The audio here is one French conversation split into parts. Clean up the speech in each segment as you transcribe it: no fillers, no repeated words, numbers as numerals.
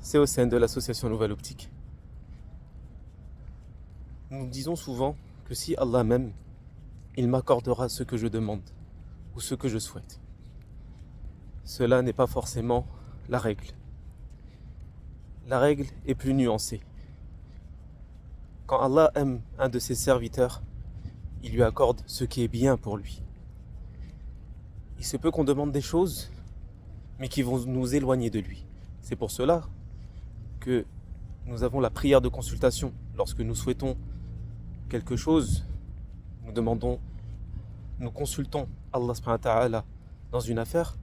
c'est Hossein de l'association Nouvelle Optique. Nous disons souvent que si Allah m'aime, il m'accordera ce que je demande ou ce que je souhaite. Cela n'est pas forcément la règle. La règle est plus nuancée. Quand Allah aime un de ses serviteurs, il lui accorde ce qui est bien pour lui. Il se peut qu'on demande des choses, mais qui vont nous éloigner de lui. C'est pour cela que nous avons la prière de consultation. Lorsque nous souhaitons quelque chose, nous consultons Allah subhanahu wa ta'ala dans une affaire,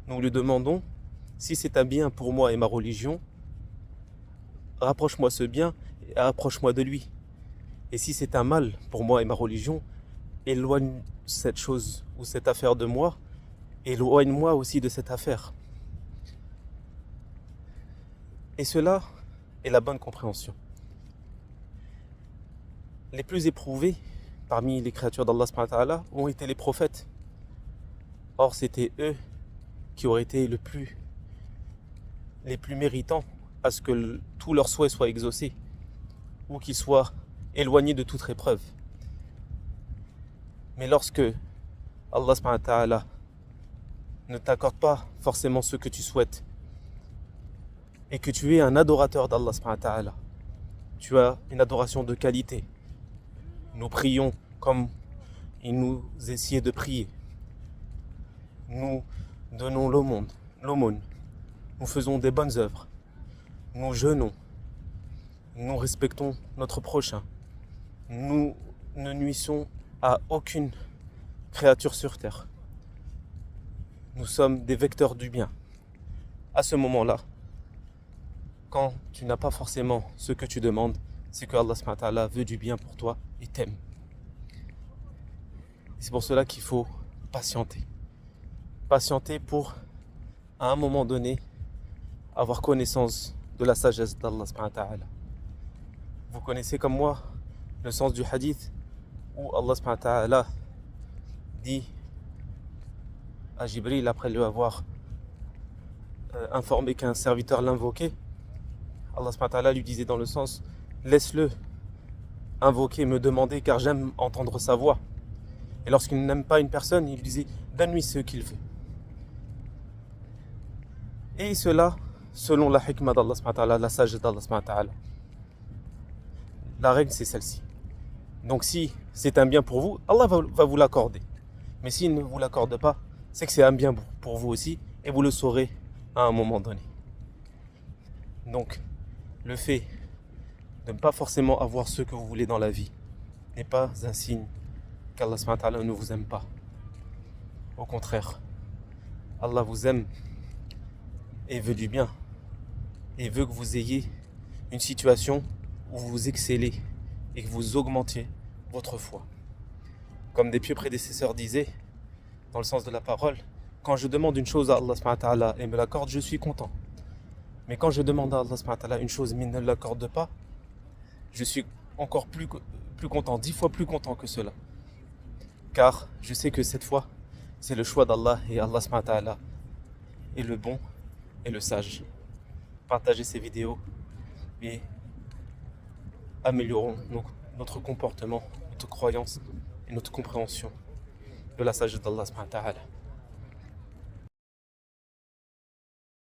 nous lui demandons si c'est un bien pour moi et ma religion, rapproche-moi ce bien et rapproche-moi de lui. Et si c'est un mal pour moi et ma religion, éloigne cette chose ou cette affaire de moi, éloigne-moi aussi de cette affaire. Et cela est la bonne compréhension. Les plus éprouvés parmi les créatures d'Allah subhanahu wa ta'ala ont été les prophètes. Or, c'était eux qui auraient été les plus méritants à ce que tous leurs souhaits soient exaucés ou qu'ils soient éloignés de toute épreuve. Mais lorsque Allah subhanahu wa ta'ala ne t'accorde pas forcément ce que tu souhaites et que tu es un adorateur d'Allah subhanahu wa ta'ala, tu as une adoration de qualité. Nous prions comme il nous essayait de prier. Nous donnons l'aumône. Nous faisons des bonnes œuvres. Nous jeûnons. Nous respectons notre prochain. Nous ne nuisons à aucune créature sur terre. Nous sommes des vecteurs du bien. À ce moment-là, quand tu n'as pas forcément ce que tu demandes, c'est que Allah subhanahu wa ta'ala veut du bien pour toi et t'aime. C'est pour cela qu'il faut patienter. Patienter pour, à un moment donné, avoir connaissance de la sagesse d'Allah subhanahu wa ta'ala. Vous connaissez comme moi le sens du hadith où Allah subhanahu wa ta'ala dit à Jibril après lui avoir informé qu'un serviteur l'invoquait, Allah subhanahu wa ta'ala lui disait dans le sens laisse-le invoquer, me demander car j'aime entendre sa voix. Et lorsqu'il n'aime pas une personne, il disait donne-lui ce qu'il veut. Et cela selon la hikmah d'Allah subhanahu wa ta'ala, la sagesse d'Allah subhanahu wa ta'ala. La règle c'est celle-ci. Donc si c'est un bien pour vous, Allah va vous l'accorder. Mais s'il ne vous l'accorde pas, c'est que c'est un bien pour vous aussi et vous le saurez à un moment donné. Donc le fait de ne pas forcément avoir ce que vous voulez dans la vie n'est pas un signe qu'Allah subhanahu wa ta'ala ne vous aime pas. Au contraire, Allah vous aime et veut du bien et veut que vous ayez une situation où vous excellez et que vous augmentiez votre foi. Comme des pieux prédécesseurs disaient, dans le sens de la parole, quand je demande une chose à Allah subhanahu wa ta'ala et me l'accorde, je suis content. Mais quand je demande à Allah subhanahu wa ta'ala une chose mais il ne l'accorde pas, je suis encore plus content, 10 fois plus content que cela. Car je sais que cette fois, c'est le choix d'Allah et Allah subhanahu wa ta'ala est le bon et le sage. Partagez ces vidéos et améliorons notre comportement, notre croyance et notre compréhension de la sagesse d'Allah subhanahu wa ta'ala.